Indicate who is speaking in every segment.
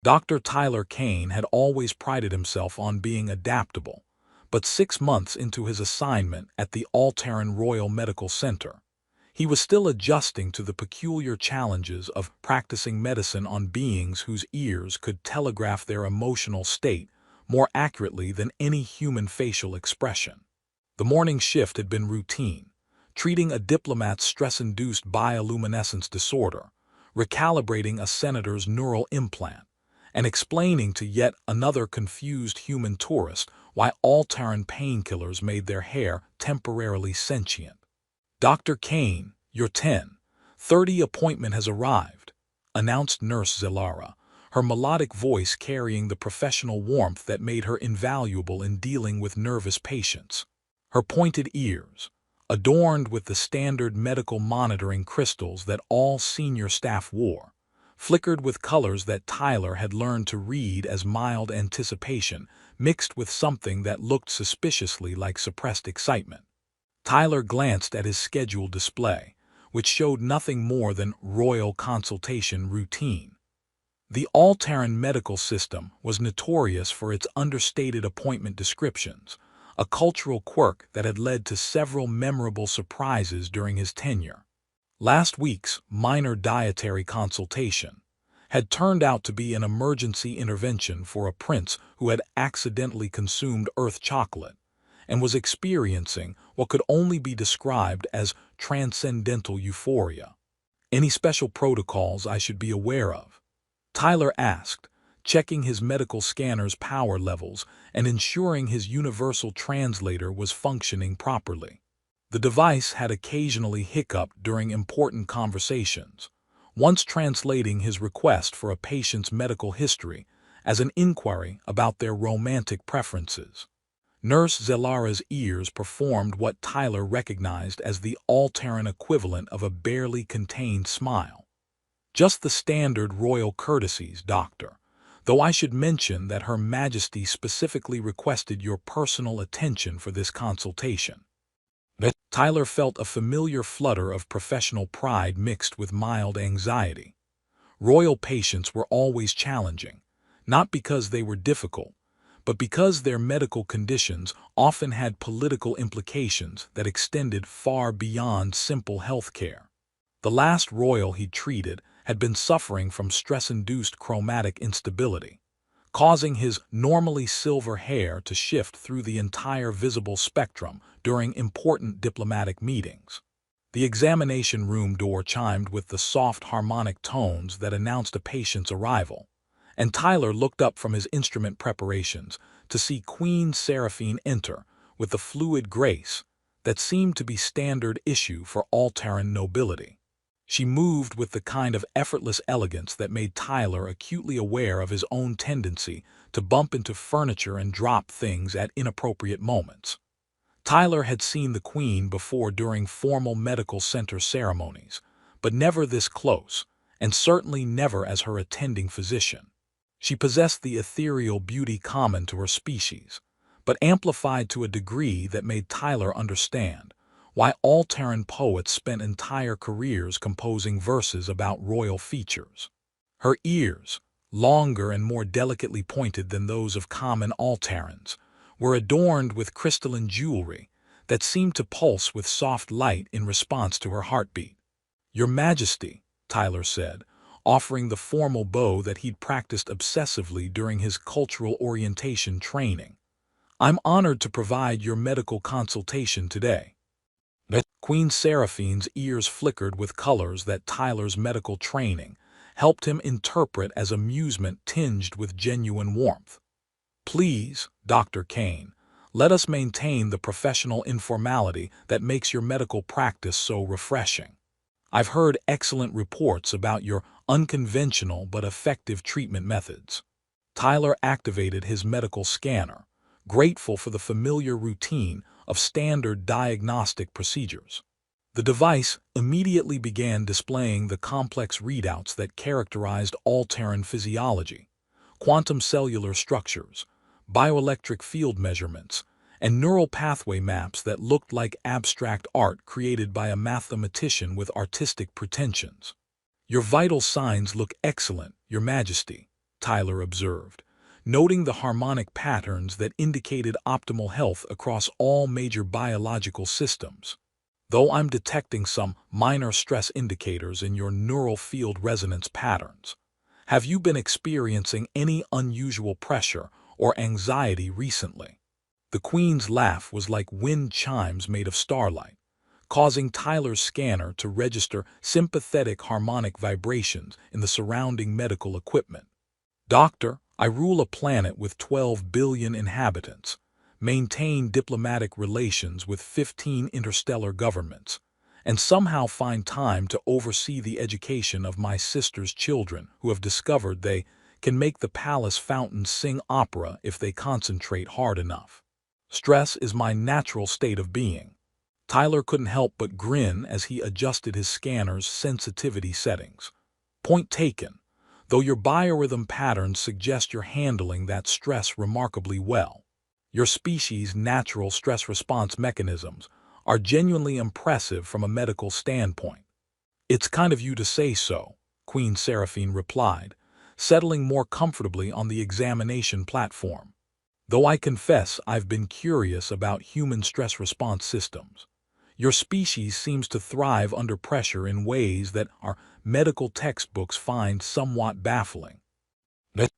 Speaker 1: Dr. Tyler Kane had always prided himself on being adaptable, but 6 months into his assignment at the Alterran Royal Medical Center, he was still adjusting to the peculiar challenges of practicing medicine on beings whose ears could telegraph their emotional state more accurately than any human facial expression. The morning shift had been routine, treating a diplomat's stress-induced bioluminescence disorder, recalibrating a senator's neural implant, and explaining to yet another confused human tourist why Alteran painkillers made their hair temporarily sentient. "Dr. Kane, your 10:30 appointment has arrived," announced Nurse Zelara, her melodic voice carrying the professional warmth that made her invaluable in dealing with nervous patients. Her pointed ears, adorned with the standard medical monitoring crystals that all senior staff wore, flickered with colors that Tyler had learned to read as mild anticipation mixed with something that looked suspiciously like suppressed excitement. Tyler glanced at his scheduled display, which showed nothing more than royal consultation routine. The Alterran medical system was notorious for its understated appointment descriptions, a cultural quirk that had led to several memorable surprises during his tenure. Last week's minor dietary consultation had turned out to be an emergency intervention for a prince who had accidentally consumed Earth chocolate and was experiencing what could only be described as transcendental euphoria. "Any special protocols I should be aware of?" Tyler asked, checking his medical scanner's power levels and ensuring his universal translator was functioning properly. The device had occasionally hiccuped during important conversations, once translating his request for a patient's medical history as an inquiry about their romantic preferences. Nurse Zelara's ears performed what Tyler recognized as the Alteran equivalent of a barely contained smile. "Just the standard royal courtesies, Doctor, though I should mention that Her Majesty specifically requested your personal attention for this consultation." Tyler felt a familiar flutter of professional pride mixed with mild anxiety. Royal patients were always challenging, not because they were difficult, but because their medical conditions often had political implications that extended far beyond simple health care. The last royal he treated had been suffering from stress-induced chromatic instability, causing his normally silver hair to shift through the entire visible spectrum during important diplomatic meetings. The examination room door chimed with the soft harmonic tones that announced a patient's arrival, and Tyler looked up from his instrument preparations to see Queen Seraphine enter with the fluid grace that seemed to be standard issue for Alteran nobility. She moved with the kind of effortless elegance that made Tyler acutely aware of his own tendency to bump into furniture and drop things at inappropriate moments. Tyler had seen the Queen before during formal medical center ceremonies, but never this close, and certainly never as her attending physician. She possessed the ethereal beauty common to her species, but amplified to a degree that made Tyler understand why Alteran poets spent entire careers composing verses about royal features. Her ears, longer and more delicately pointed than those of common Alterans, were adorned with crystalline jewelry that seemed to pulse with soft light in response to her heartbeat. "Your Majesty," Tyler said, offering the formal bow that he'd practiced obsessively during his cultural orientation training, "I'm honored to provide your medical consultation today." Queen Seraphine's ears flickered with colors that Tyler's medical training helped him interpret as amusement tinged with genuine warmth. "Please, Dr. Kane, let us maintain the professional informality that makes your medical practice so refreshing. I've heard excellent reports about your unconventional but effective treatment methods." Tyler activated his medical scanner, grateful for the familiar routine of standard diagnostic procedures. The device immediately began displaying the complex readouts that characterized Alteran physiology, quantum cellular structures, bioelectric field measurements, and neural pathway maps that looked like abstract art created by a mathematician with artistic pretensions. "Your vital signs look excellent, Your Majesty," Tyler observed, noting the harmonic patterns that indicated optimal health across all major biological systems. Though I'm detecting some minor stress indicators in your neural field resonance patterns. Have you been experiencing any unusual pressure or anxiety recently? The Queen's laugh was like wind chimes made of starlight, causing Tyler's scanner to register sympathetic harmonic vibrations in the surrounding medical equipment. Doctor, I rule a planet with 12 billion inhabitants, maintain diplomatic relations with 15 interstellar governments, and somehow find time to oversee the education of my sister's children who have discovered they can make the palace fountains sing opera if they concentrate hard enough. Stress is my natural state of being. Tyler couldn't help but grin as he adjusted his scanner's sensitivity settings. Point taken, though your biorhythm patterns suggest you're handling that stress remarkably well. Your species' natural stress response mechanisms are genuinely impressive from a medical standpoint. It's kind of you to say so, Queen Seraphine replied, settling more comfortably on the examination platform. Though I confess I've been curious about human stress response systems. Your species seems to thrive under pressure in ways that our medical textbooks find somewhat baffling.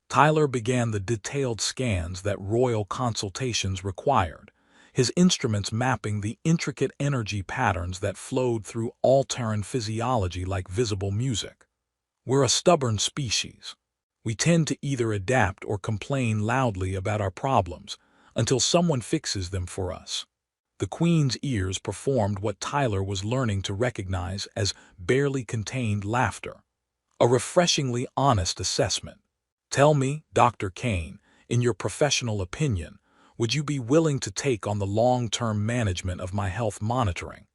Speaker 1: Tyler began the detailed scans that royal consultations required, his instruments mapping the intricate energy patterns that flowed through all-Terran physiology like visible music. We're a stubborn species. We tend to either adapt or complain loudly about our problems until someone fixes them for us. The Queen's ears performed what Tyler was learning to recognize as barely contained laughter, a refreshingly honest assessment. Tell me, Dr. Kane, in your professional opinion, would you be willing to take on the long-term management of my health monitoring?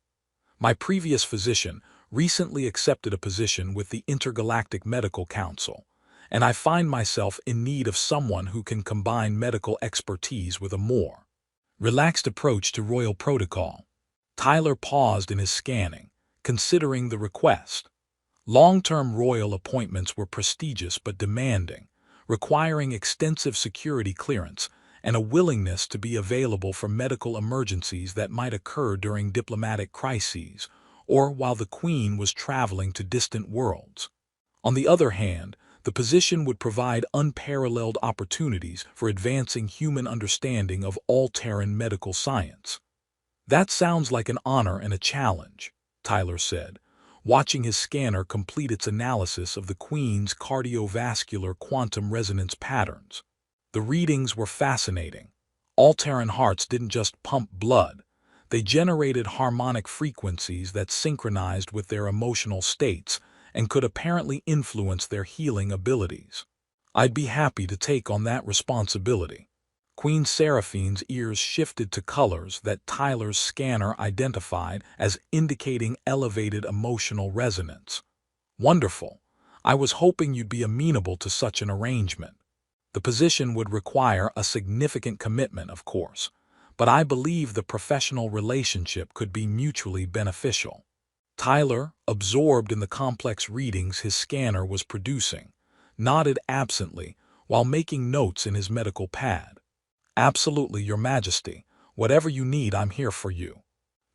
Speaker 1: My previous physician recently accepted a position with the Intergalactic Medical Council, and I find myself in need of someone who can combine medical expertise with a more relaxed approach to royal protocol. Tyler paused in his scanning, considering the request. Long-term royal appointments were prestigious but demanding, requiring extensive security clearance and a willingness to be available for medical emergencies that might occur during diplomatic crises or while the Queen was traveling to distant worlds. On the other hand, the position would provide unparalleled opportunities for advancing human understanding of all-Terran medical science. That sounds like an honor and a challenge, Tyler said, watching his scanner complete its analysis of the Queen's cardiovascular quantum resonance patterns. The readings were fascinating. All-Terran hearts didn't just pump blood. They generated harmonic frequencies that synchronized with their emotional states and could apparently influence their healing abilities. I'd be happy to take on that responsibility. Queen Seraphine's ears shifted to colors that Tyler's scanner identified as indicating elevated emotional resonance. Wonderful. I was hoping you'd be amenable to such an arrangement. The position would require a significant commitment, of course, but I believe the professional relationship could be mutually beneficial. Tyler, absorbed in the complex readings his scanner was producing, nodded absently while making notes in his medical pad. Absolutely, Your Majesty. Whatever you need, I'm here for you.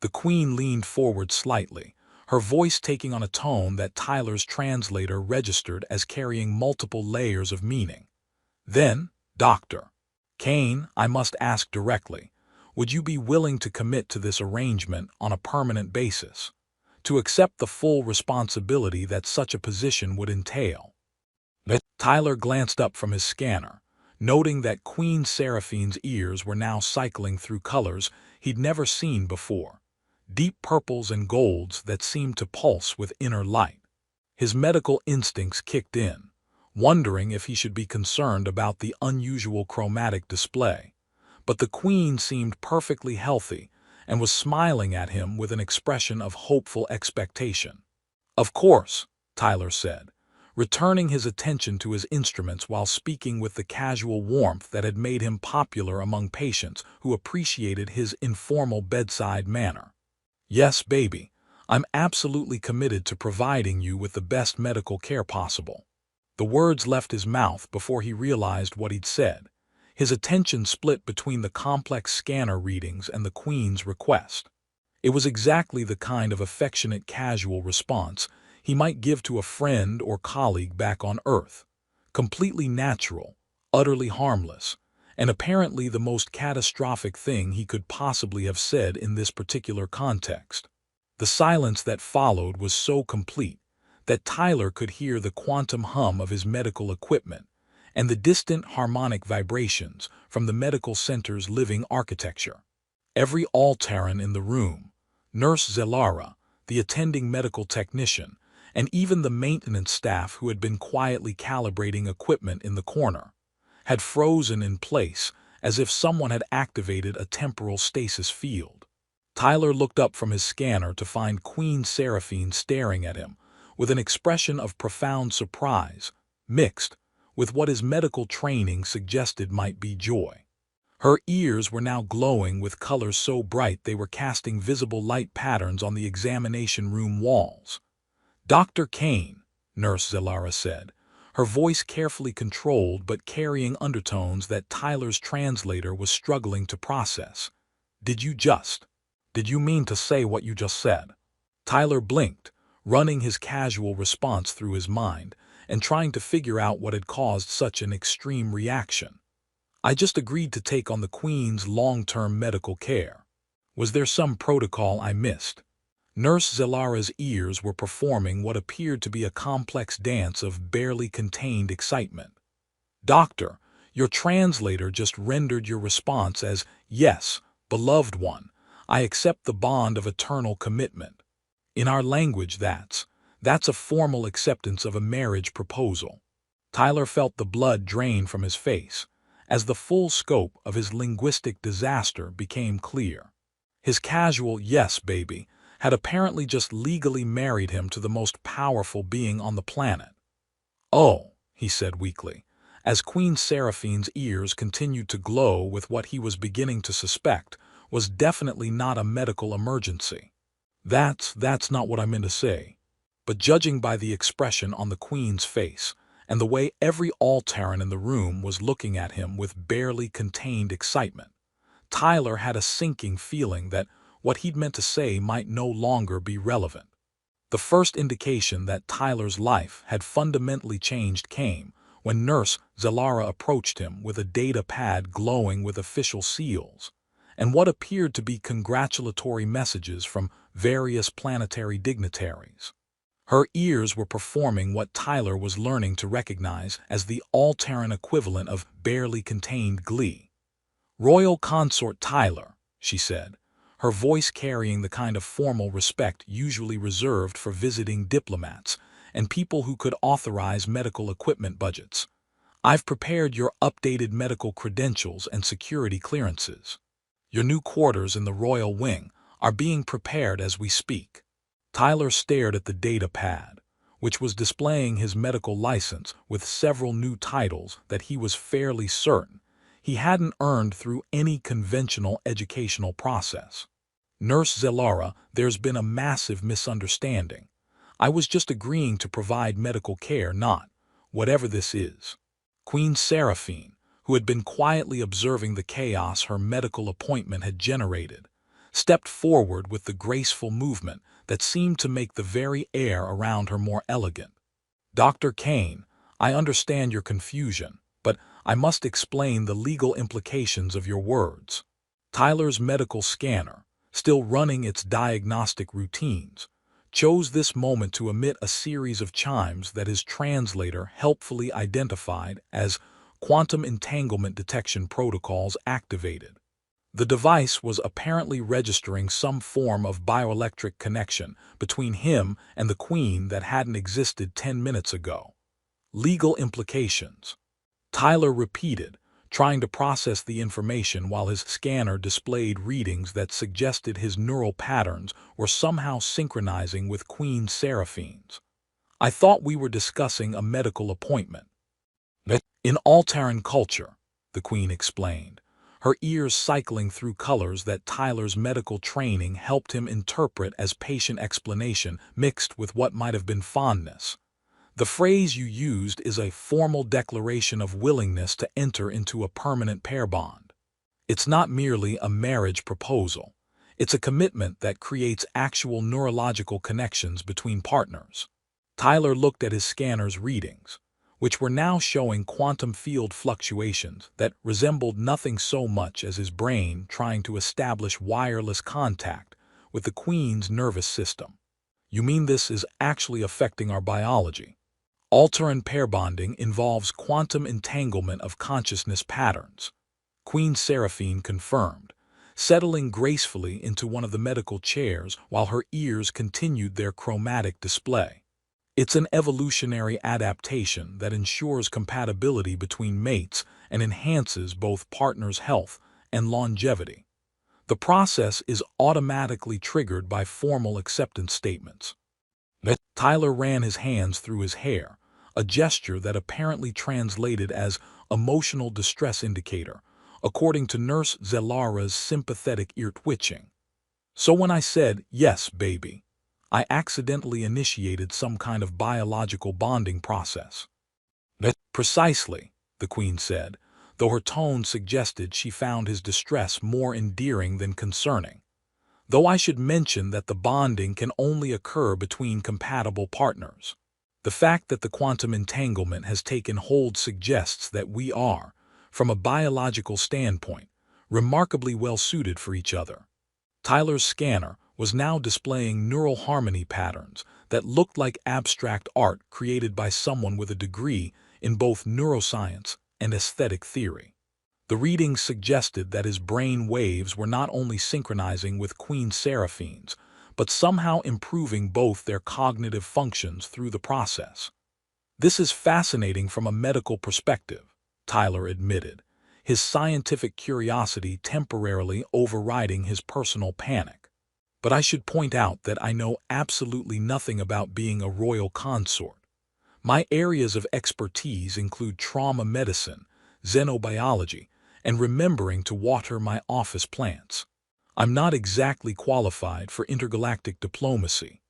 Speaker 1: The Queen leaned forward slightly, her voice taking on a tone that Tyler's translator registered as carrying multiple layers of meaning. Then, Dr. Kane, I must ask directly, would you be willing to commit to this arrangement on a permanent basis? To accept the full responsibility that such a position would entail? Tyler glanced up from his scanner, noting that Queen Seraphine's ears were now cycling through colors he'd never seen before, deep purples and golds that seemed to pulse with inner light. His medical instincts kicked in, wondering if he should be concerned about the unusual chromatic display. But the Queen seemed perfectly healthy and was smiling at him with an expression of hopeful expectation. Of course, Tyler said, returning his attention to his instruments while speaking with the casual warmth that had made him popular among patients who appreciated his informal bedside manner. Yes, baby, I'm absolutely committed to providing you with the best medical care possible. The words left his mouth before he realized what he'd said. His attention split between the complex scanner readings and the Queen's request. It was exactly the kind of affectionate casual response he might give to a friend or colleague back on Earth. Completely natural, utterly harmless, and apparently the most catastrophic thing he could possibly have said in this particular context. The silence that followed was so complete that Tyler could hear the quantum hum of his medical equipment and the distant harmonic vibrations from the medical center's living architecture. Every All-Terran in the room, Nurse Zelara, the attending medical technician, and even the maintenance staff who had been quietly calibrating equipment in the corner, had frozen in place as if someone had activated a temporal stasis field. Tyler looked up from his scanner to find Queen Seraphine staring at him with an expression of profound surprise, mixed with what his medical training suggested might be joy. Her ears were now glowing with colors so bright they were casting visible light patterns on the examination room walls. "Dr. Kane," Nurse Zelara said, her voice carefully controlled but carrying undertones that Tyler's translator was struggling to process. Did you mean to say what you just said?" Tyler blinked, running his casual response through his mind and trying to figure out what had caused such an extreme reaction. "I just agreed to take on the Queen's long-term medical care. Was there some protocol I missed?" Nurse Zelara's ears were performing what appeared to be a complex dance of barely contained excitement. "Doctor, your translator just rendered your response as, 'Yes, beloved one, I accept the bond of eternal commitment.' In our language, that's a formal acceptance of a marriage proposal." Tyler felt the blood drain from his face as the full scope of his linguistic disaster became clear. His casual "yes, baby" had apparently just legally married him to the most powerful being on the planet. "Oh," he said weakly, as Queen Seraphine's ears continued to glow with what he was beginning to suspect was definitely not a medical emergency. That's not what I meant to say." But judging by the expression on the Queen's face and the way every All-Terran in the room was looking at him with barely contained excitement, Tyler had a sinking feeling that what he'd meant to say might no longer be relevant. The first indication that Tyler's life had fundamentally changed came when Nurse Zelara approached him with a data pad glowing with official seals and what appeared to be congratulatory messages from various planetary dignitaries. Her ears were performing what Tyler was learning to recognize as the All-Terran equivalent of barely contained glee. "Royal Consort Tyler," she said, her voice carrying the kind of formal respect usually reserved for visiting diplomats and people who could authorize medical equipment budgets. "I've prepared your updated medical credentials and security clearances. Your new quarters in the Royal Wing are being prepared as we speak." Tyler stared at the data pad, which was displaying his medical license with several new titles that he was fairly certain he hadn't earned through any conventional educational process. "Nurse Zelara, there's been a massive misunderstanding. I was just agreeing to provide medical care, not whatever this is." Queen Seraphine, who had been quietly observing the chaos her medical appointment had generated, stepped forward with the graceful movement that seemed to make the very air around her more elegant. "Dr. Kane, I understand your confusion, but I must explain the legal implications of your words." Tyler's medical scanner, still running its diagnostic routines, chose this moment to emit a series of chimes that his translator helpfully identified as quantum entanglement detection protocols activated. The device was apparently registering some form of bioelectric connection between him and the Queen that hadn't existed 10 minutes ago. "Legal implications," Tyler repeated, trying to process the information while his scanner displayed readings that suggested his neural patterns were somehow synchronizing with Queen Seraphine's. "I thought we were discussing a medical appointment." "In All-Terran culture," the Queen explained, her ears cycling through colors that Tyler's medical training helped him interpret as patient explanation mixed with what might have been fondness. The phrase you used is a formal declaration of willingness to enter into a permanent pair bond. It's not merely a marriage proposal. It's a commitment that creates actual neurological connections between partners. Tyler looked at his scanner's readings, which were now showing quantum field fluctuations that resembled nothing so much as his brain trying to establish wireless contact with the Queen's nervous system. You mean this is actually affecting our biology? Alteran pair bonding involves quantum entanglement of consciousness patterns, Queen Seraphine confirmed, settling gracefully into one of the medical chairs while her ears continued their chromatic display. It's an evolutionary adaptation that ensures compatibility between mates and enhances both partners' health and longevity. The process is automatically triggered by formal acceptance statements. Tyler ran his hands through his hair, a gesture that apparently translated as emotional distress indicator, according to Nurse Zelara's sympathetic ear twitching. So when I said, "Yes, baby," I accidentally initiated some kind of biological bonding process. Precisely, the Queen said, though her tone suggested she found his distress more endearing than concerning. Though I should mention that the bonding can only occur between compatible partners. The fact that the quantum entanglement has taken hold suggests that we are, from a biological standpoint, remarkably well suited for each other. Tyler's scanner was now displaying neural harmony patterns that looked like abstract art created by someone with a degree in both neuroscience and aesthetic theory. The readings suggested that his brain waves were not only synchronizing with Queen Seraphine's, but somehow improving both their cognitive functions through the process. This is fascinating from a medical perspective, Tyler admitted, his scientific curiosity temporarily overriding his personal panic. But I should point out that I know absolutely nothing about being a royal consort. My areas of expertise include trauma medicine, xenobiology, and remembering to water my office plants. I'm not exactly qualified for intergalactic diplomacy.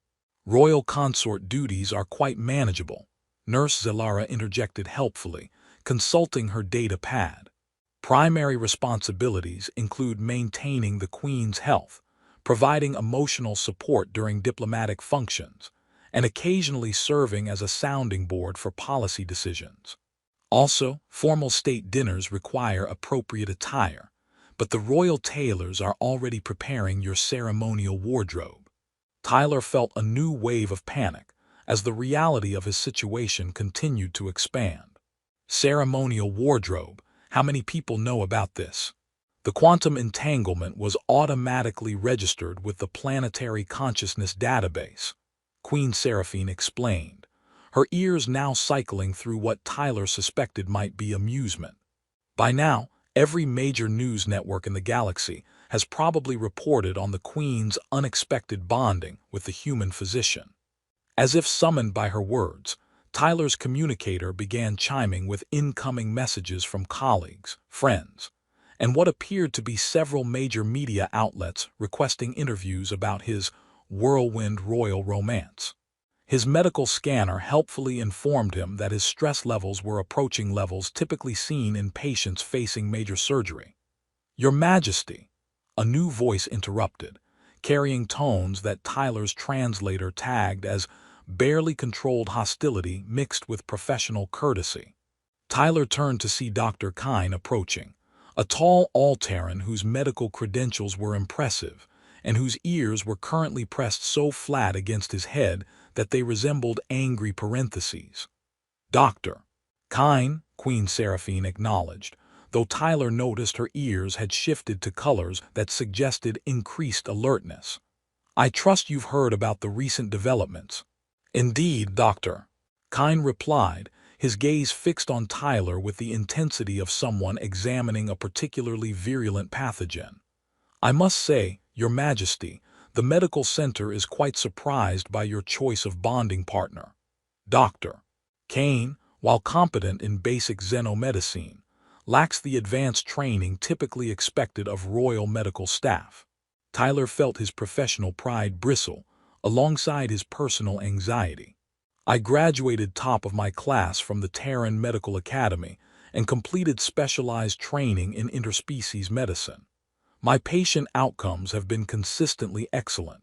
Speaker 1: Royal consort duties are quite manageable, Nurse Zelara interjected helpfully, consulting her data pad. Primary responsibilities include maintaining the Queen's health, providing emotional support during diplomatic functions, and occasionally serving as a sounding board for policy decisions. Also, formal state dinners require appropriate attire, but the royal tailors are already preparing your ceremonial wardrobe. Tyler felt a new wave of panic as the reality of his situation continued to expand. Ceremonial wardrobe, how many people know about this? The quantum entanglement was automatically registered with the Planetary Consciousness Database, Queen Seraphine explained, her ears now cycling through what Tyler suspected might be amusement. By now, every major news network in the galaxy has probably reported on the Queen's unexpected bonding with the human physician. As if summoned by her words, Tyler's communicator began chiming with incoming messages from colleagues, friends, and what appeared to be several major media outlets requesting interviews about his whirlwind royal romance. His medical scanner helpfully informed him that his stress levels were approaching levels typically seen in patients facing major surgery. "Your Majesty," a new voice interrupted, carrying tones that Tyler's translator tagged as barely controlled hostility mixed with professional courtesy. Tyler turned to see Dr. Kine approaching, a tall Alteran whose medical credentials were impressive and whose ears were currently pressed so flat against his head that they resembled angry parentheses. "Dr. Kine," Queen Seraphine acknowledged, though Tyler noticed her ears had shifted to colors that suggested increased alertness. "I trust you've heard about the recent developments." "Indeed, Doctor," Kine replied, his gaze fixed on Tyler with the intensity of someone examining a particularly virulent pathogen. "I must say, Your Majesty, the medical center is quite surprised by your choice of bonding partner. Dr. Kane, while competent in basic xenomedicine, lacks the advanced training typically expected of royal medical staff." Tyler felt his professional pride bristle alongside his personal anxiety. I graduated top of my class from the Terran Medical Academy and completed specialized training in interspecies medicine. My patient outcomes have been consistently excellent.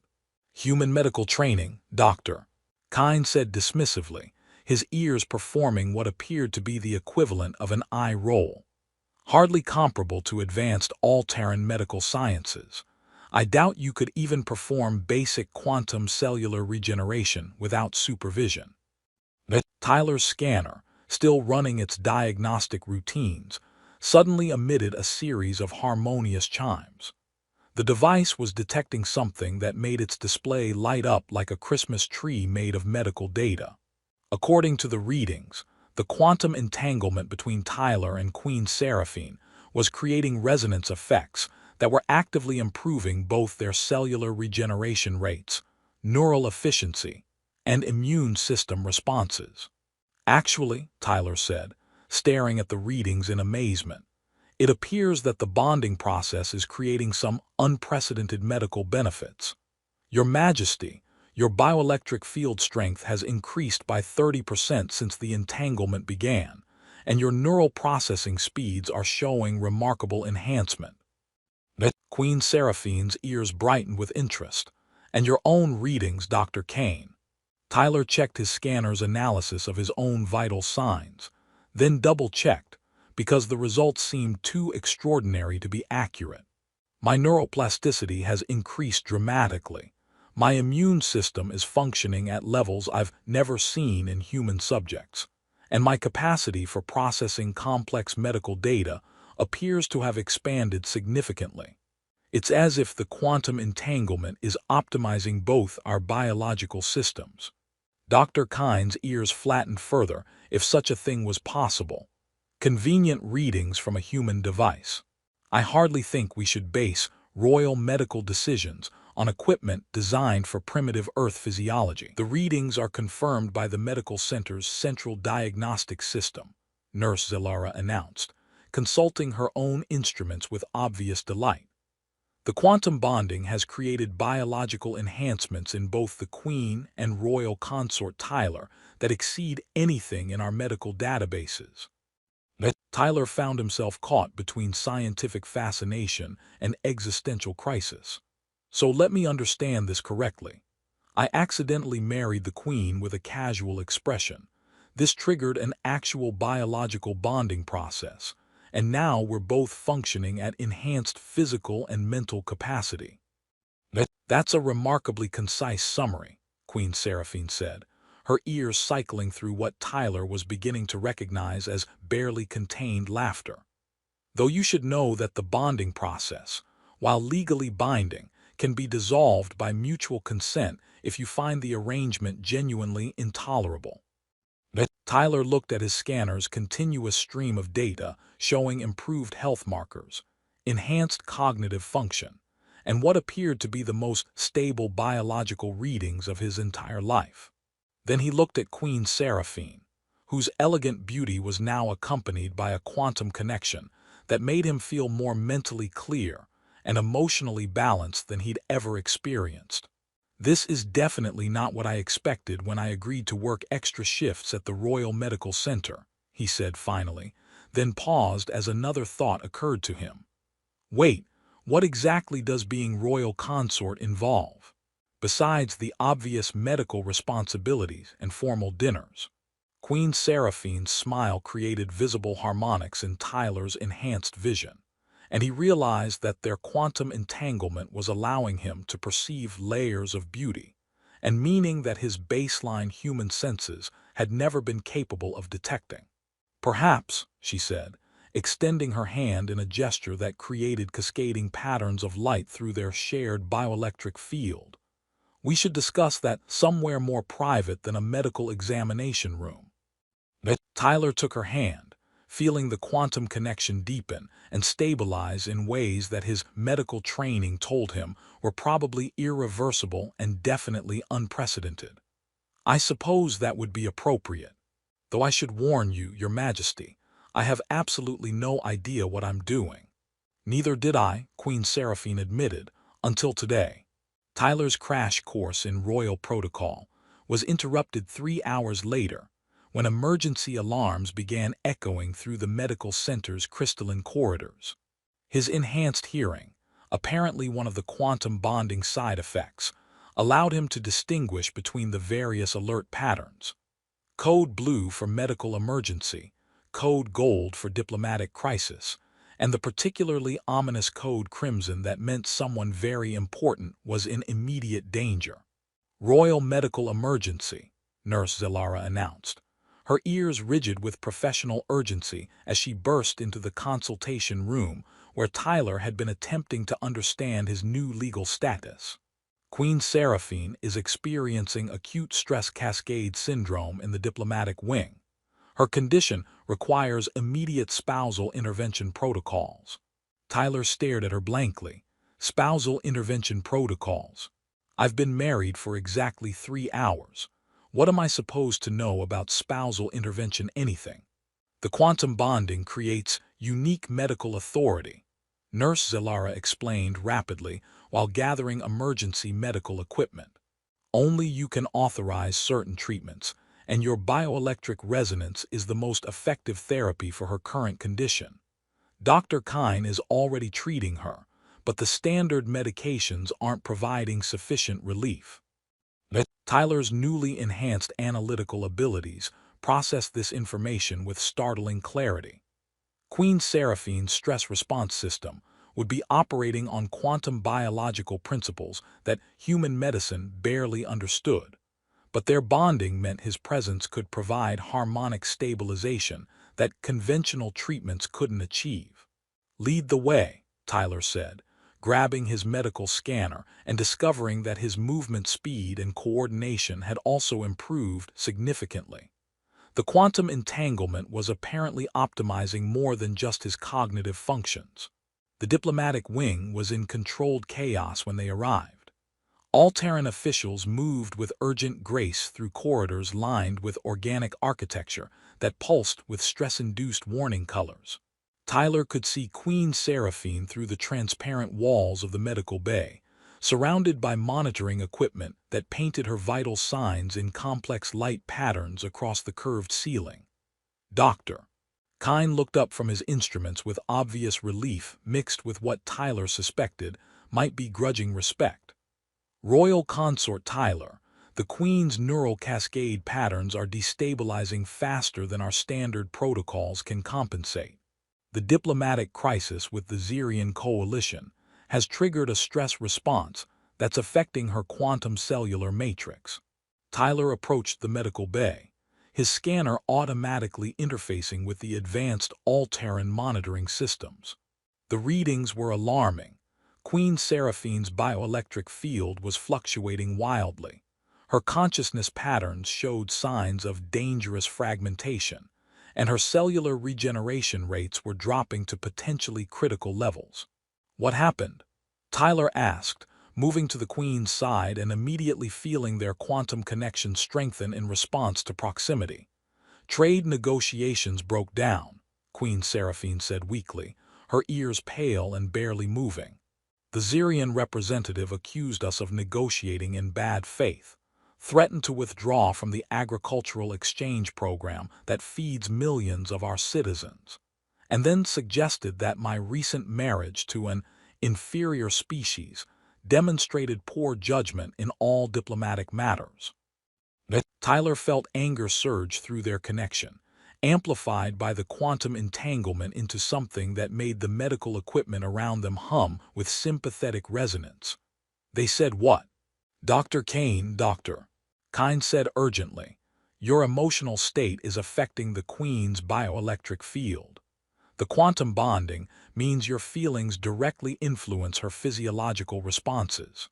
Speaker 1: Human medical training, Doctor, Kine said dismissively, his ears performing what appeared to be the equivalent of an eye roll. Hardly comparable to advanced all-Terran medical sciences. I doubt you could even perform basic quantum cellular regeneration without supervision. Tyler's scanner, still running its diagnostic routines, suddenly emitted a series of harmonious chimes. The device was detecting something that made its display light up like a Christmas tree made of medical data. According to the readings, the quantum entanglement between Tyler and Queen Seraphine was creating resonance effects that were actively improving both their cellular regeneration rates, neural efficiency, and immune system responses. Actually, Tyler said, staring at the readings in amazement, it appears that the bonding process is creating some unprecedented medical benefits. Your Majesty, your bioelectric field strength has increased by 30% since the entanglement began, and your neural processing speeds are showing remarkable enhancement. Queen Seraphine's ears brightened with interest. And your own readings, Dr. Kane. Tyler checked his scanner's analysis of his own vital signs, then double-checked, because the results seemed too extraordinary to be accurate. My neuroplasticity has increased dramatically. My immune system is functioning at levels I've never seen in human subjects, and my capacity for processing complex medical data appears to have expanded significantly. It's as if the quantum entanglement is optimizing both our biological systems. Dr. Kine's ears flattened further, if such a thing was possible. Convenient readings from a human device. I hardly think we should base royal medical decisions on equipment designed for primitive Earth physiology. The readings are confirmed by the medical center's central diagnostic system, Nurse Zilara announced, consulting her own instruments with obvious delight. The quantum bonding has created biological enhancements in both the Queen and Royal Consort Tyler that exceed anything in our medical databases. Tyler found himself caught between scientific fascination and existential crisis. So let me understand this correctly. I accidentally married the Queen with a casual expression. This triggered an actual biological bonding process, and now we're both functioning at enhanced physical and mental capacity. That's a remarkably concise summary, Queen Seraphine said, her ears cycling through what Tyler was beginning to recognize as barely contained laughter. Though you should know that the bonding process, while legally binding, can be dissolved by mutual consent if you find the arrangement genuinely intolerable. Tyler looked at his scanner's continuous stream of data showing improved health markers, enhanced cognitive function, and what appeared to be the most stable biological readings of his entire life. Then he looked at Queen Seraphine, whose elegant beauty was now accompanied by a quantum connection that made him feel more mentally clear and emotionally balanced than he'd ever experienced. This is definitely not what I expected when I agreed to work extra shifts at the Royal Medical Center, he said finally, then paused as another thought occurred to him. Wait, what exactly does being royal consort involve? Besides the obvious medical responsibilities and formal dinners. Queen Seraphine's smile created visible harmonics in Tyler's enhanced vision, and he realized that their quantum entanglement was allowing him to perceive layers of beauty and meaning that his baseline human senses had never been capable of detecting. Perhaps, she said, extending her hand in a gesture that created cascading patterns of light through their shared bioelectric field, we should discuss that somewhere more private than a medical examination room. Tyler took her hand, feeling the quantum connection deepen and stabilize in ways that his medical training told him were probably irreversible and definitely unprecedented. I suppose that would be appropriate. Though I should warn you, Your Majesty, I have absolutely no idea what I'm doing. Neither did I, Queen Seraphine admitted, until today. Tyler's crash course in royal protocol, was interrupted 3 hours later, when emergency alarms began echoing through the medical center's crystalline corridors. His enhanced hearing, apparently one of the quantum bonding side effects, allowed him to distinguish between the various alert patterns. Code Blue for medical emergency, Code Gold for diplomatic crisis, and the particularly ominous Code Crimson that meant someone very important was in immediate danger. Royal Medical Emergency, Nurse Zelara announced, her ears rigid with professional urgency as she burst into the consultation room where Tyler had been attempting to understand his new legal status. Queen Seraphine is experiencing acute stress cascade syndrome in the diplomatic wing. Her condition requires immediate spousal intervention protocols. Tyler stared at her blankly. Spousal intervention protocols. I've been married for exactly 3 hours. What am I supposed to know about spousal intervention anything? The quantum bonding creates unique medical authority, Nurse Zelara explained rapidly while gathering emergency medical equipment. Only you can authorize certain treatments, and your bioelectric resonance is the most effective therapy for her current condition. Dr. Kine is already treating her, but the standard medications aren't providing sufficient relief. Tyler's newly enhanced analytical abilities processed this information with startling clarity. Queen Seraphine's stress response system would be operating on quantum biological principles that human medicine barely understood, but their bonding meant his presence could provide harmonic stabilization that conventional treatments couldn't achieve. "Lead the way," Tyler said, grabbing his medical scanner and discovering that his movement speed and coordination had also improved significantly. The quantum entanglement was apparently optimizing more than just his cognitive functions. The diplomatic wing was in controlled chaos when they arrived. All-Terran officials moved with urgent grace through corridors lined with organic architecture that pulsed with stress-induced warning colors. Tyler could see Queen Seraphine through the transparent walls of the medical bay, surrounded by monitoring equipment that painted her vital signs in complex light patterns across the curved ceiling. "Doctor." Kine looked up from his instruments with obvious relief mixed with what Tyler suspected might be grudging respect. "Royal Consort Tyler, the Queen's neural cascade patterns are destabilizing faster than our standard protocols can compensate. The diplomatic crisis with the Xerian coalition has triggered a stress response that's affecting her quantum cellular matrix." Tyler approached the medical bay, his scanner automatically interfacing with the advanced All-Terran monitoring systems. The readings were alarming. Queen Seraphine's bioelectric field was fluctuating wildly. Her consciousness patterns showed signs of dangerous fragmentation, and her cellular regeneration rates were dropping to potentially critical levels. "What happened?" Tyler asked, moving to the Queen's side and immediately feeling their quantum connection strengthen in response to proximity. "Trade negotiations broke down," Queen Seraphine said weakly, her ears pale and barely moving. "The Xerian representative accused us of negotiating in bad faith, threatened to withdraw from the agricultural exchange program that feeds millions of our citizens, and then suggested that my recent marriage to an inferior species demonstrated poor judgment in all diplomatic matters." Tyler felt anger surge through their connection, amplified by the quantum entanglement into something that made the medical equipment around them hum with sympathetic resonance. "They said what?" "Dr. Kane, Doctor," Kine said urgently, "your emotional state is affecting the Queen's bioelectric field. The quantum bonding means your feelings directly influence her physiological responses."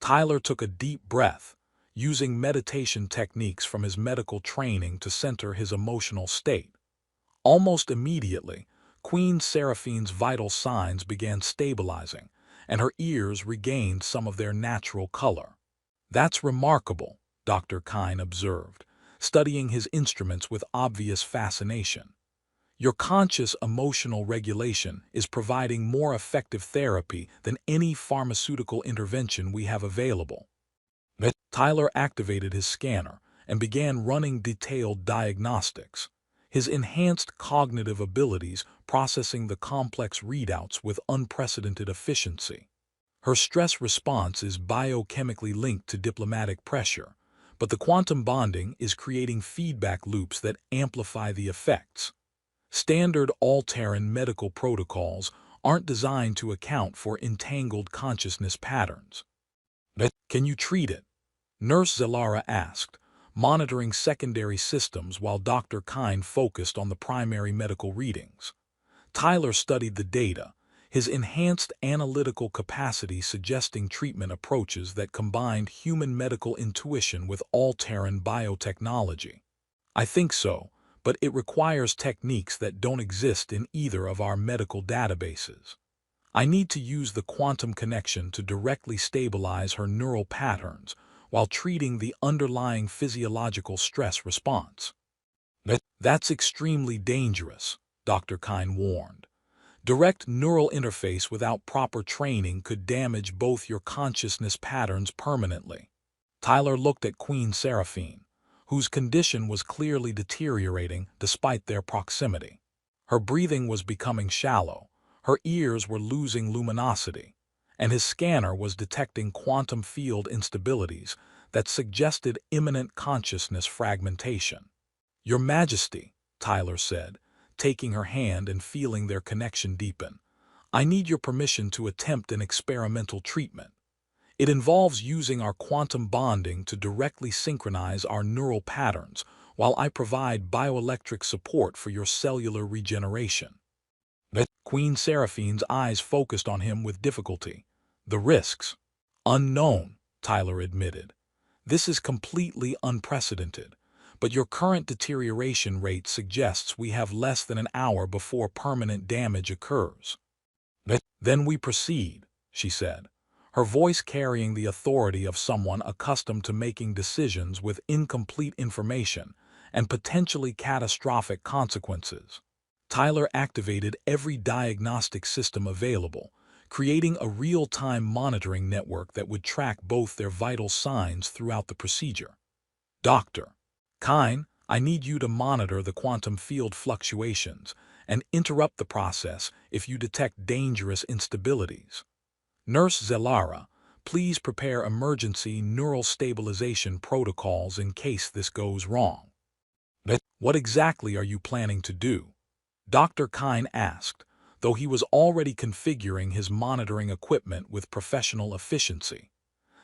Speaker 1: Tyler took a deep breath, using meditation techniques from his medical training to center his emotional state. Almost immediately, Queen Seraphine's vital signs began stabilizing, and her ears regained some of their natural color. "That's remarkable," Dr. Kine observed, studying his instruments with obvious fascination. "Your conscious emotional regulation is providing more effective therapy than any pharmaceutical intervention we have available." Tyler activated his scanner and began running detailed diagnostics, his enhanced cognitive abilities processing the complex readouts with unprecedented efficiency. Her stress response is biochemically linked to diplomatic pressure, but the quantum bonding is creating feedback loops that amplify the effects. Standard all-Terran medical protocols aren't designed to account for entangled consciousness patterns. But can you treat it? Nurse Zelara asked, monitoring secondary systems while Dr. Kine focused on the primary medical readings. Tyler studied the data, his enhanced analytical capacity suggesting treatment approaches that combined human medical intuition with all-Terran biotechnology. I think so, but it requires techniques that don't exist in either of our medical databases. I need to use the quantum connection to directly stabilize her neural patterns while treating the underlying physiological stress response. That's extremely dangerous, Dr. Kine warned. Direct neural interface without proper training could damage both your consciousness patterns permanently. Tyler looked at Queen Seraphine, whose condition was clearly deteriorating despite their proximity. Her breathing was becoming shallow, her ears were losing luminosity, and his scanner was detecting quantum field instabilities that suggested imminent consciousness fragmentation. "Your Majesty," Tyler said, taking her hand and feeling their connection deepen, "I need your permission to attempt an experimental treatment. It involves using our quantum bonding to directly synchronize our neural patterns while I provide bioelectric support for your cellular regeneration." Queen Seraphine's eyes focused on him with difficulty. "The risks?" "Unknown," Tyler admitted. "This is completely unprecedented, but your current deterioration rate suggests we have less than an hour before permanent damage occurs." "Then we proceed," she said, her voice carrying the authority of someone accustomed to making decisions with incomplete information and potentially catastrophic consequences. Tyler activated every diagnostic system available, creating a real-time monitoring network that would track both their vital signs throughout the procedure. "Dr. Kine, I need you to monitor the quantum field fluctuations and interrupt the process if you detect dangerous instabilities. Nurse Zelara, please prepare emergency neural stabilization protocols in case this goes wrong." "What exactly are you planning to do?" Dr. Kine asked, though he was already configuring his monitoring equipment with professional efficiency.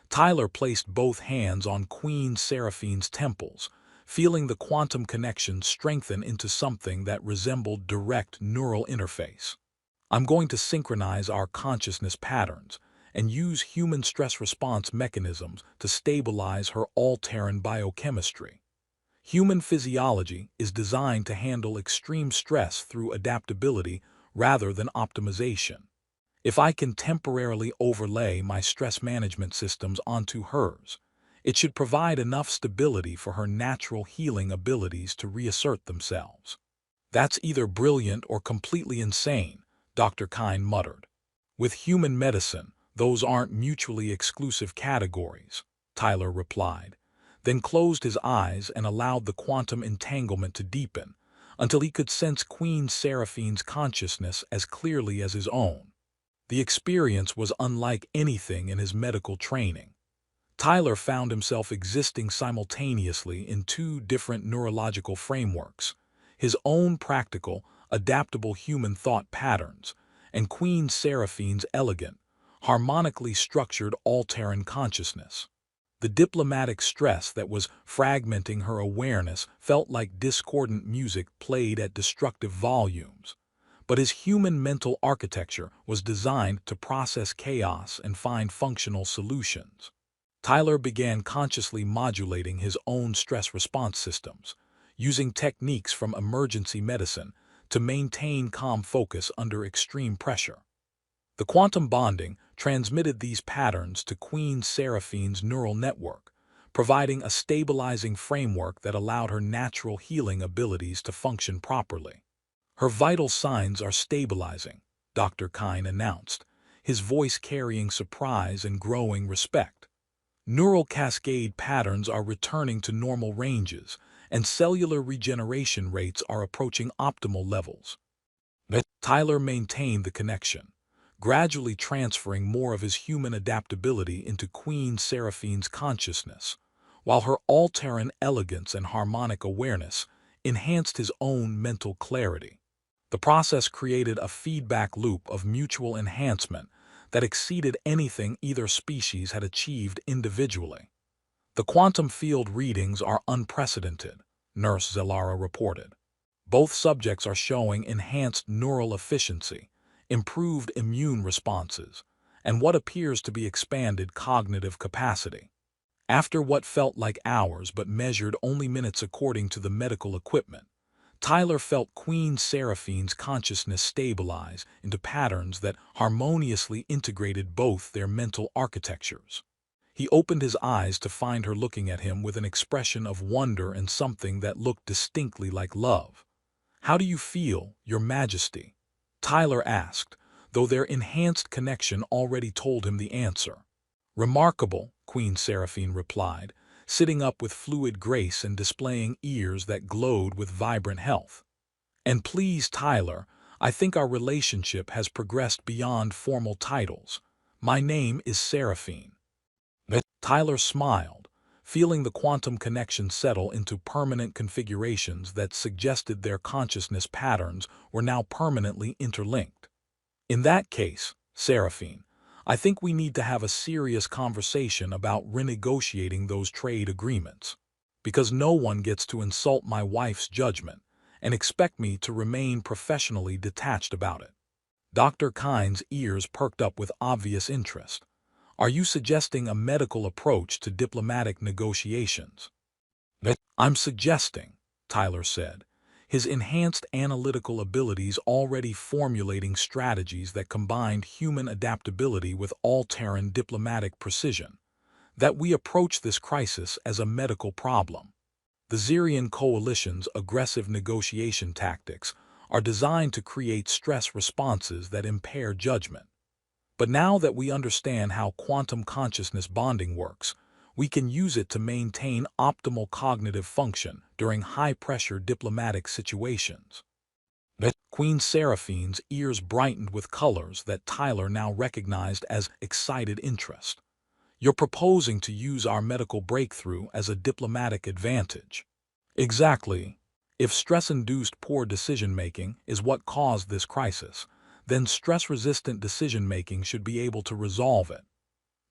Speaker 1: Tyler placed both hands on Queen Seraphine's temples, feeling the quantum connection strengthen into something that resembled direct neural interface. "I'm going to synchronize our consciousness patterns and use human stress response mechanisms to stabilize her all-Terran biochemistry. Human physiology is designed to handle extreme stress through adaptability rather than optimization. If I can temporarily overlay my stress management systems onto hers, it should provide enough stability for her natural healing abilities to reassert themselves." "That's either brilliant or completely insane," Dr. Kine muttered. "With human medicine, those aren't mutually exclusive categories," Tyler replied, then closed his eyes and allowed the quantum entanglement to deepen until he could sense Queen Seraphine's consciousness as clearly as his own. The experience was unlike anything in his medical training. Tyler found himself existing simultaneously in two different neurological frameworks: his own practical, adaptable human thought patterns, and Queen Seraphine's elegant, harmonically structured all-Terran consciousness. The diplomatic stress that was fragmenting her awareness felt like discordant music played at destructive volumes, but his human mental architecture was designed to process chaos and find functional solutions. Tyler began consciously modulating his own stress response systems, using techniques from emergency medicine to maintain calm focus under extreme pressure. The quantum bonding transmitted these patterns to Queen Seraphine's neural network, providing a stabilizing framework that allowed her natural healing abilities to function properly. "Her vital signs are stabilizing," Dr. Kine announced, his voice carrying surprise and growing respect. Neural cascade patterns are returning to normal ranges, and cellular regeneration rates are approaching optimal levels. Tyler maintained the connection, gradually transferring more of his human adaptability into Queen Seraphine's consciousness, while her Altaran elegance and harmonic awareness enhanced his own mental clarity. The process created a feedback loop of mutual enhancement that exceeded anything either species had achieved individually. The quantum field readings are unprecedented, Nurse Zellara reported. Both subjects are showing enhanced neural efficiency, improved immune responses, and what appears to be expanded cognitive capacity. After what felt like hours but measured only minutes according to the medical equipment, Tyler felt Queen Seraphine's consciousness stabilize into patterns that harmoniously integrated both their mental architectures. He opened his eyes to find her looking at him with an expression of wonder and something that looked distinctly like love. "How do you feel, Your Majesty?" Tyler asked, though their enhanced connection already told him the answer. "Remarkable," Queen Seraphine replied, sitting up with fluid grace and displaying ears that glowed with vibrant health. "And please, Tyler, I think our relationship has progressed beyond formal titles. My name is Seraphine." Tyler smiled, feeling the quantum connection settle into permanent configurations that suggested their consciousness patterns were now permanently interlinked. "In that case, Seraphine, I think we need to have a serious conversation about renegotiating those trade agreements, because no one gets to insult my wife's judgment and expect me to remain professionally detached about it." Dr. Kine's ears perked up with obvious interest. "Are you suggesting a medical approach to diplomatic negotiations?" "I'm suggesting," Tyler said, his enhanced analytical abilities already formulating strategies that combined human adaptability with Altaran diplomatic precision, "that we approach this crisis as a medical problem. The Xerian Coalition's aggressive negotiation tactics are designed to create stress responses that impair judgment. But now that we understand how quantum consciousness bonding works, we can use it to maintain optimal cognitive function during high-pressure diplomatic situations." Queen Seraphine's ears brightened with colors that Tyler now recognized as excited interest. "You're proposing to use our medical breakthrough as a diplomatic advantage." "Exactly. If stress-induced poor decision-making is what caused this crisis, then stress-resistant decision-making should be able to resolve it."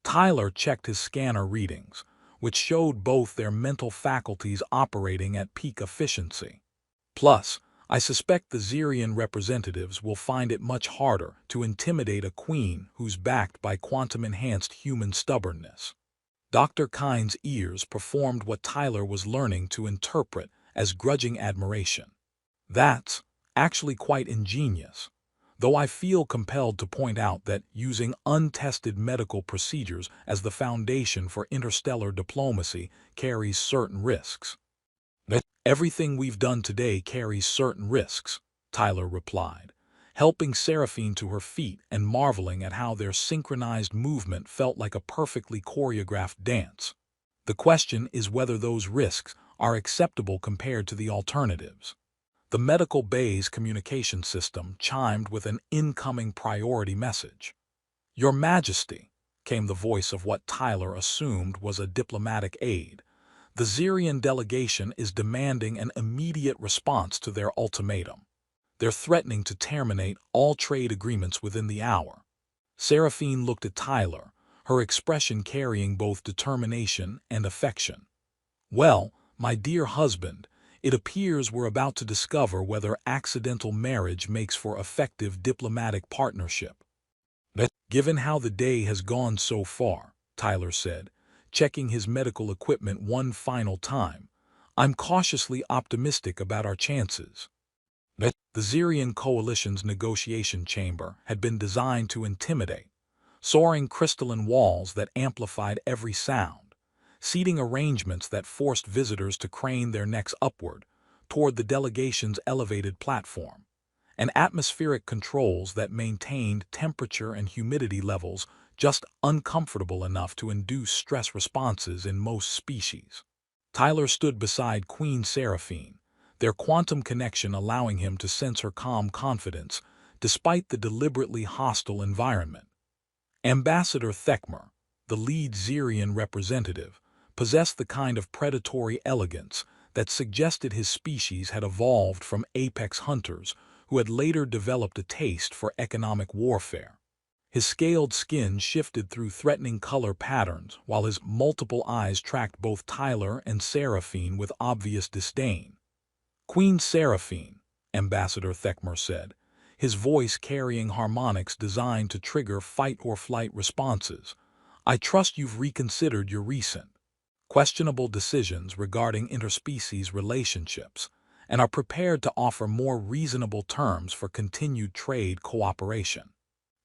Speaker 1: Tyler checked his scanner readings, which showed both their mental faculties operating at peak efficiency. "Plus, I suspect the Xerian representatives will find it much harder to intimidate a queen who's backed by quantum-enhanced human stubbornness." Dr. Kine's ears performed what Tyler was learning to interpret as grudging admiration. "That's actually quite ingenious. Though I feel compelled to point out that using untested medical procedures as the foundation for interstellar diplomacy carries certain risks." "Everything we've done today carries certain risks," Tyler replied, helping Seraphine to her feet and marveling at how their synchronized movement felt like a perfectly choreographed dance. "The question is whether those risks are acceptable compared to the alternatives." The medical bay's communication system chimed with an incoming priority message. "Your Majesty," came the voice of what Tyler assumed was a diplomatic aide, "the Xerian delegation is demanding an immediate response to their ultimatum. They're threatening to terminate all trade agreements within the hour." Seraphine looked at Tyler, her expression carrying both determination and affection. "Well, my dear husband, it appears we're about to discover whether accidental marriage makes for effective diplomatic partnership." "Given how the day has gone so far," Tyler said, checking his medical equipment one final time, "I'm cautiously optimistic about our chances." The Xerian Coalition's negotiation chamber had been designed to intimidate, soaring crystalline walls that amplified every sound, seating arrangements that forced visitors to crane their necks upward toward the delegation's elevated platform, and atmospheric controls that maintained temperature and humidity levels just uncomfortable enough to induce stress responses in most species. Tyler stood beside Queen Seraphine, their quantum connection allowing him to sense her calm confidence despite the deliberately hostile environment. Ambassador Thekmer, the lead Xerian representative, possessed the kind of predatory elegance that suggested his species had evolved from apex hunters who had later developed a taste for economic warfare. His scaled skin shifted through threatening color patterns while his multiple eyes tracked both Tyler and Seraphine with obvious disdain. "Queen Seraphine," Ambassador Thekmer said, his voice carrying harmonics designed to trigger fight-or-flight responses, "I trust you've reconsidered your recent, questionable decisions regarding interspecies relationships and are prepared to offer more reasonable terms for continued trade cooperation."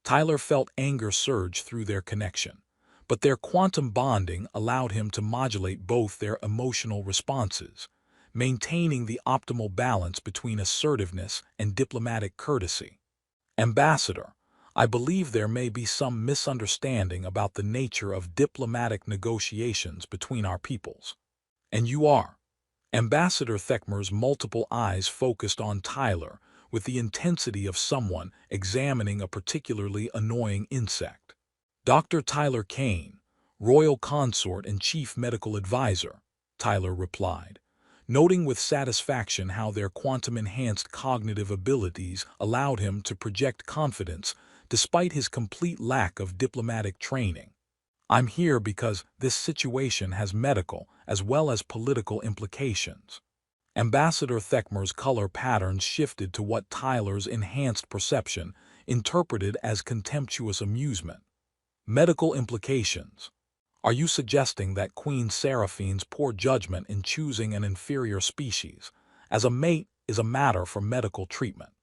Speaker 1: Tyler felt anger surge through their connection, but their quantum bonding allowed him to modulate both their emotional responses, maintaining the optimal balance between assertiveness and diplomatic courtesy. "Ambassador, I believe there may be some misunderstanding about the nature of diplomatic negotiations between our peoples." "And you are?" Ambassador Thekmer's multiple eyes focused on Tyler with the intensity of someone examining a particularly annoying insect. "Dr. Tyler Kane, Royal Consort and Chief Medical Advisor," Tyler replied, noting with satisfaction how their quantum-enhanced cognitive abilities allowed him to project confidence despite his complete lack of diplomatic training. "I'm here because this situation has medical as well as political implications." Ambassador Thekmer's color patterns shifted to what Tyler's enhanced perception interpreted as contemptuous amusement. "Medical implications? Are you suggesting that Queen Seraphine's poor judgment in choosing an inferior species as a mate is a matter for medical treatment?"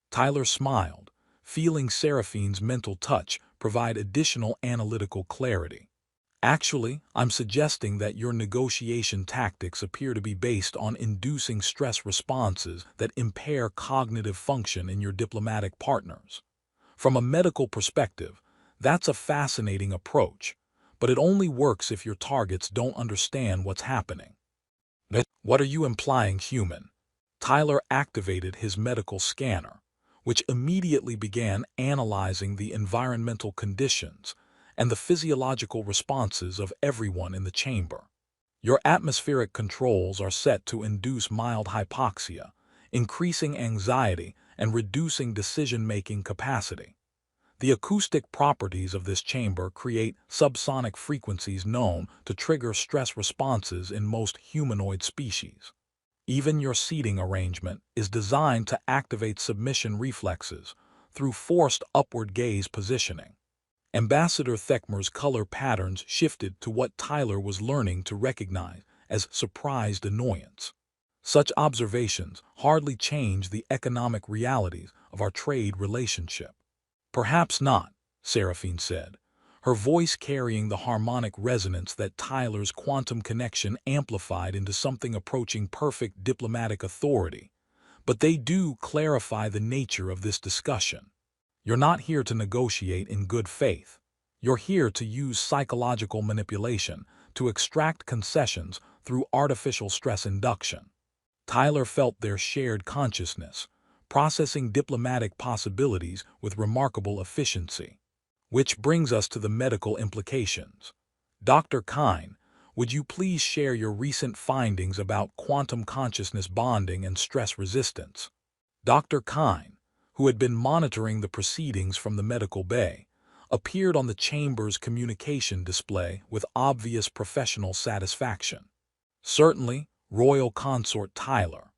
Speaker 1: Tyler smiled, feeling Seraphine's mental touch provide additional analytical clarity. "Actually, I'm suggesting that your negotiation tactics appear to be based on inducing stress responses that impair cognitive function in your diplomatic partners. From a medical perspective, that's a fascinating approach, but it only works if your targets don't understand what's happening." "What are you implying, human?" Tyler activated his medical scanner, which immediately began analyzing the environmental conditions and the physiological responses of everyone in the chamber. "Your atmospheric controls are set to induce mild hypoxia, increasing anxiety and reducing decision-making capacity. The acoustic properties of this chamber create subsonic frequencies known to trigger stress responses in most humanoid species. Even your seating arrangement is designed to activate submission reflexes through forced upward gaze positioning." Ambassador Thekmer's color patterns shifted to what Tyler was learning to recognize as surprised annoyance. "Such observations hardly change the economic realities of our trade relationship." "Perhaps not," Seraphine said, her voice carrying the harmonic resonance that Tyler's quantum connection amplified into something approaching perfect diplomatic authority. "But they do clarify the nature of this discussion. You're not here to negotiate in good faith. You're here to use psychological manipulation to extract concessions through artificial stress induction." Tyler felt their shared consciousness, processing diplomatic possibilities with remarkable efficiency. "Which brings us to the medical implications. Dr. Kine, would you please share your recent findings about quantum consciousness bonding and stress resistance?" Dr. Kine, who had been monitoring the proceedings from the medical bay, appeared on the chamber's communication display with obvious professional satisfaction. "Certainly, Royal Consort Tyler.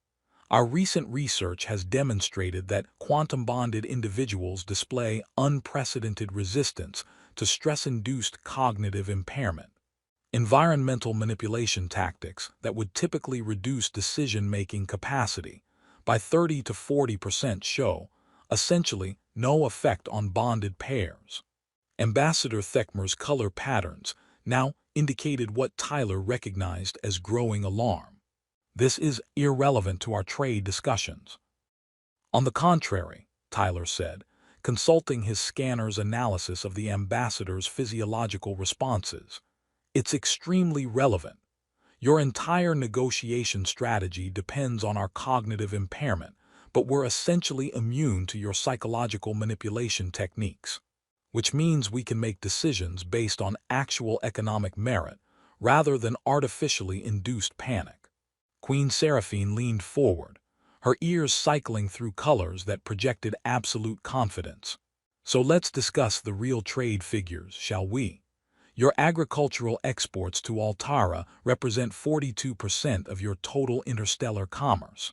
Speaker 1: Our recent research has demonstrated that quantum-bonded individuals display unprecedented resistance to stress-induced cognitive impairment. Environmental manipulation tactics that would typically reduce decision-making capacity by 30 to 40% show essentially no effect on bonded pairs." Ambassador Thekmer's color patterns now indicated what Tyler recognized as growing alarm. "This is irrelevant to our trade discussions." "On the contrary," Tyler said, consulting his scanner's analysis of the ambassador's physiological responses. It's extremely relevant. Your entire negotiation strategy depends on our cognitive impairment, but we're essentially immune to your psychological manipulation techniques, which means we can make decisions based on actual economic merit rather than artificially induced panic. Queen Seraphine leaned forward, her ears cycling through colors that projected absolute confidence. So let's discuss the real trade figures, shall we? Your agricultural exports to Altara represent 42% of your total interstellar commerce.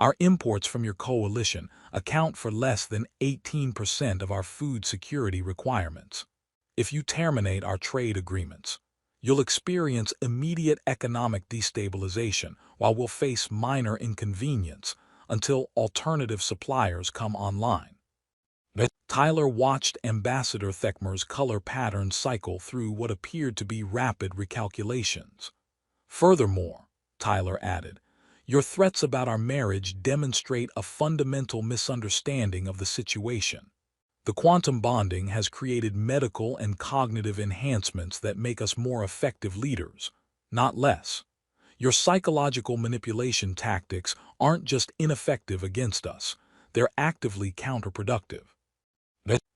Speaker 1: Our imports from your coalition account for less than 18% of our food security requirements. If you terminate our trade agreements, you'll experience immediate economic destabilization while we'll face minor inconvenience until alternative suppliers come online. Tyler watched Ambassador Thekmer's color pattern cycle through what appeared to be rapid recalculations. Furthermore, Tyler added, your threats about our marriage demonstrate a fundamental misunderstanding of the situation. The quantum bonding has created medical and cognitive enhancements that make us more effective leaders, not less. Your psychological manipulation tactics aren't just ineffective against us, they're actively counterproductive.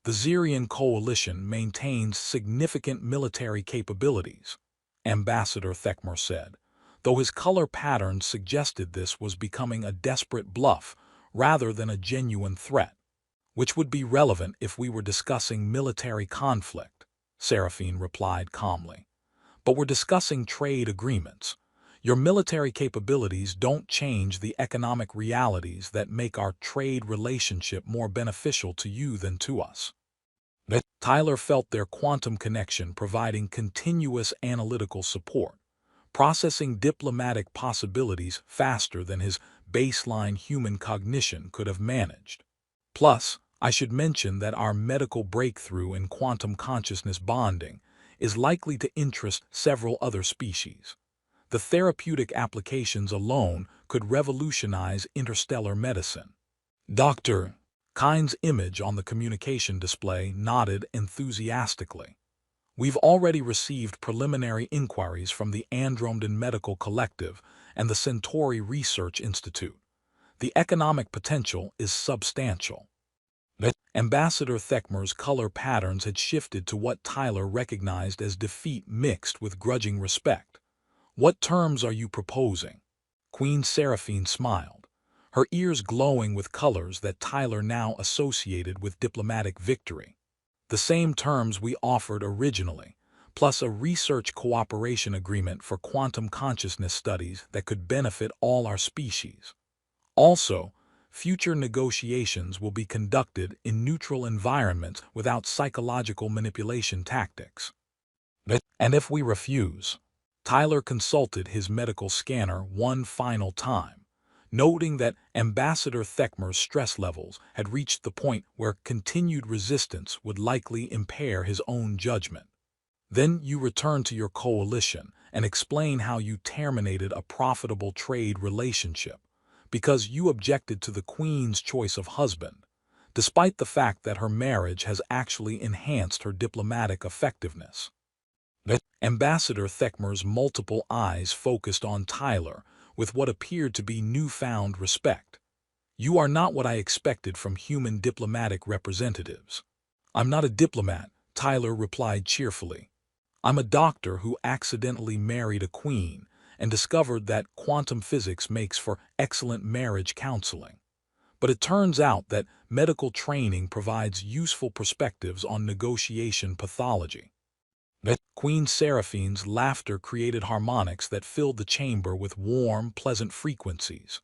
Speaker 1: The Xerian coalition maintains significant military capabilities, Ambassador Thekmer said, though his color patterns suggested this was becoming a desperate bluff rather than a genuine threat, which would be relevant if we were discussing military conflict, Seraphine replied calmly. But we're discussing trade agreements. Your military capabilities don't change the economic realities that make our trade relationship more beneficial to you than to us. Tyler felt their quantum connection providing continuous analytical support, processing diplomatic possibilities faster than his baseline human cognition could have managed. Plus, I should mention that our medical breakthrough in quantum consciousness bonding is likely to interest several other species. The therapeutic applications alone could revolutionize interstellar medicine. Dr. Kine's image on the communication display nodded enthusiastically. We've already received preliminary inquiries from the Andromedan Medical Collective and the Centauri Research Institute. The economic potential is substantial. Ambassador Thekmer's color patterns had shifted to what Tyler recognized as defeat mixed with grudging respect. What terms are you proposing? Queen Seraphine smiled, her ears glowing with colors that Tyler now associated with diplomatic victory. The same terms we offered originally, plus a research cooperation agreement for quantum consciousness studies that could benefit all our species. Also, future negotiations will be conducted in neutral environments without psychological manipulation tactics. And if we refuse? Tyler consulted his medical scanner one final time, noting that Ambassador Thekmer's stress levels had reached the point where continued resistance would likely impair his own judgment. Then you return to your coalition and explain how you terminated a profitable trade relationship because you objected to the Queen's choice of husband, despite the fact that her marriage has actually enhanced her diplomatic effectiveness. Ambassador Thekmer's multiple eyes focused on Tyler with what appeared to be newfound respect. You are not what I expected from human diplomatic representatives. I'm not a diplomat, Tyler replied cheerfully. I'm a doctor who accidentally married a queen and discovered that quantum physics makes for excellent marriage counseling. But it turns out that medical training provides useful perspectives on negotiation pathology. Queen Seraphine's laughter created harmonics that filled the chamber with warm, pleasant frequencies.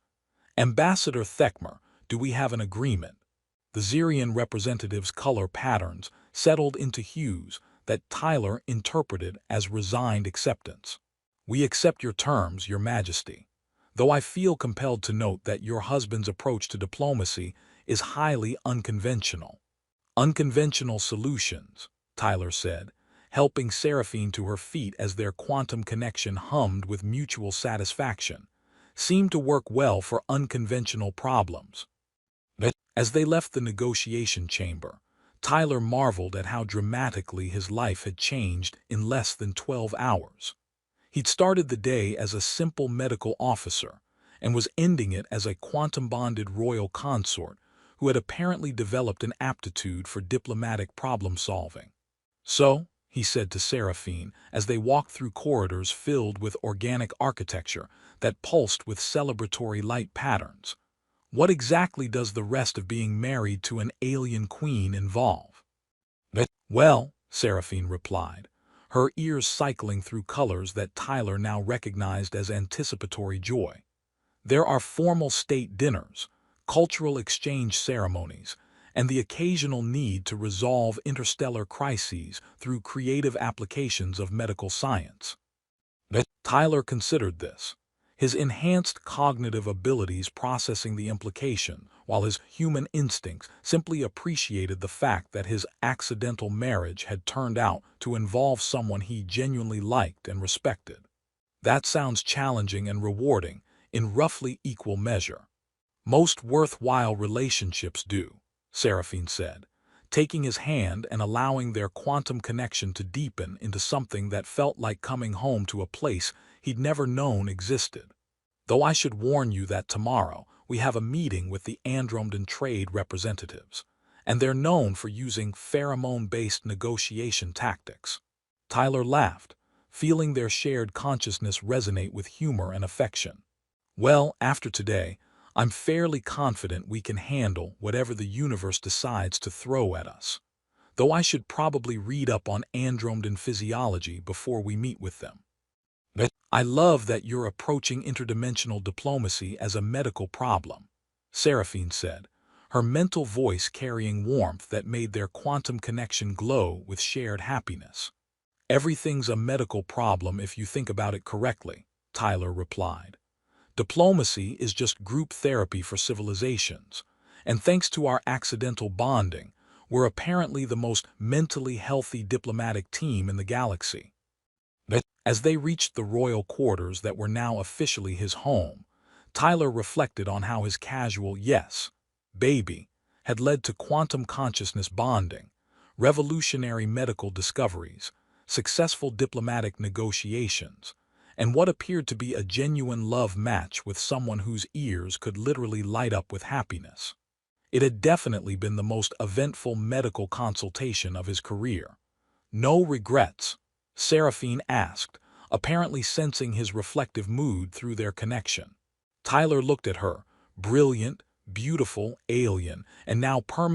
Speaker 1: Ambassador Thekmer, do we have an agreement? The Xerian representative's color patterns settled into hues that Tyler interpreted as resigned acceptance. We accept your terms, Your Majesty, though I feel compelled to note that your husband's approach to diplomacy is highly unconventional. Unconventional solutions, Tyler said, helping Seraphine to her feet as their quantum connection hummed with mutual satisfaction, seemed to work well for unconventional problems. As they left the negotiation chamber, Tyler marveled at how dramatically his life had changed in less than 12 hours. He'd started the day as a simple medical officer and was ending it as a quantum-bonded royal consort who had apparently developed an aptitude for diplomatic problem-solving. "So," he said to Seraphine as they walked through corridors filled with organic architecture that pulsed with celebratory light patterns, "what exactly does the rest of being married to an alien queen involve?" "Well," Seraphine replied, her ears cycling through colors that Tyler now recognized as anticipatory joy. "There are formal state dinners, cultural exchange ceremonies, and the occasional need to resolve interstellar crises through creative applications of medical science." Tyler considered this, his enhanced cognitive abilities processing the implication, while his human instincts simply appreciated the fact that his accidental marriage had turned out to involve someone he genuinely liked and respected. "That sounds challenging and rewarding in roughly equal measure." "Most worthwhile relationships do," Seraphine said, taking his hand and allowing their quantum connection to deepen into something that felt like coming home to a place he'd never known existed. "Though I should warn you that tomorrow we have a meeting with the Andromedan trade representatives, and they're known for using pheromone-based negotiation tactics." Tyler laughed, feeling their shared consciousness resonate with humor and affection. "Well, after today, I'm fairly confident we can handle whatever the universe decides to throw at us. Though I should probably read up on Andromedan physiology before we meet with them." "I love that you're approaching interdimensional diplomacy as a medical problem," Seraphine said, her mental voice carrying warmth that made their quantum connection glow with shared happiness. "Everything's a medical problem if you think about it correctly," Tyler replied. "Diplomacy is just group therapy for civilizations, and thanks to our accidental bonding, we're apparently the most mentally healthy diplomatic team in the galaxy." As they reached the royal quarters that were now officially his home, Tyler reflected on how his casual "yes, baby" had led to quantum consciousness bonding, revolutionary medical discoveries, successful diplomatic negotiations, and what appeared to be a genuine love match with someone whose ears could literally light up with happiness. It had definitely been the most eventful medical consultation of his career. "No regrets?" Seraphine asked, apparently sensing his reflective mood through their connection. Tyler looked at her, brilliant, beautiful, alien, and now permanently